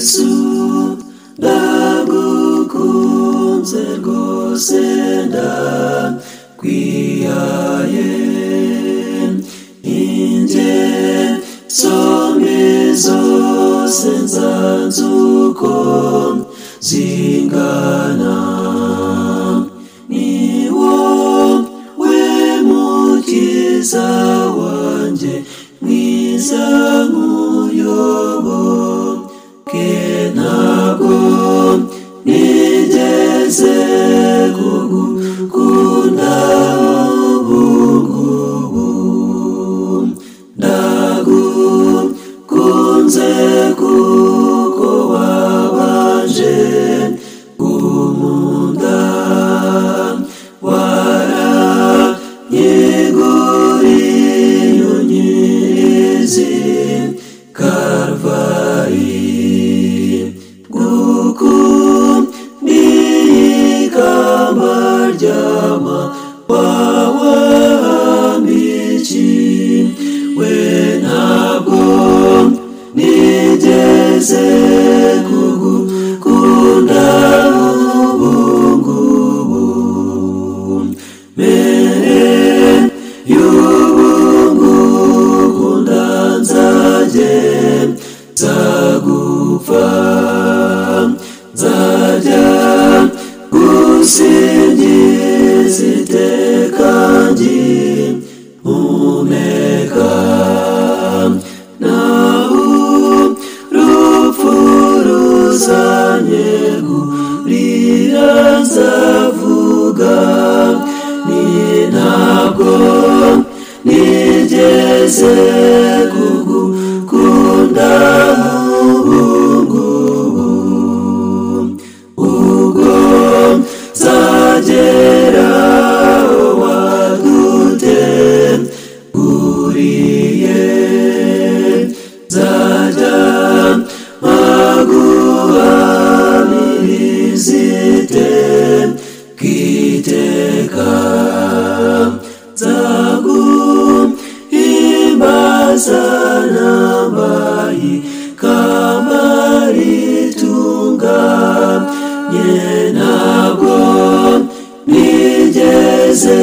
Yesu ndagukunze rwose ndakwihaye ingeso mbi zose nzanze uko zingana ni wowe mukiza wanjye mwiza nk'uyoboke ntabwo nigeze kugukunda ubungubu ndagukunze kuko wabanje kumunda waranyeguriye unyirizi Karvari gukundiye ikamba ry'amawambikiwe ntabwo nigeze kugukunda ubungubu mbere y'ubungukunda nzagupfa nzajya gusingiza iteka ngihumeka naho urupfu ruzanyegurira nzavuga ni ntabwo nigeze kugukunda ubungubu ubwo nzagera waduteguriye nzajya mpaguhamiriza iteka iteka nzaguhimbaza nambaye ikamba ritunganye ntabwo nigeze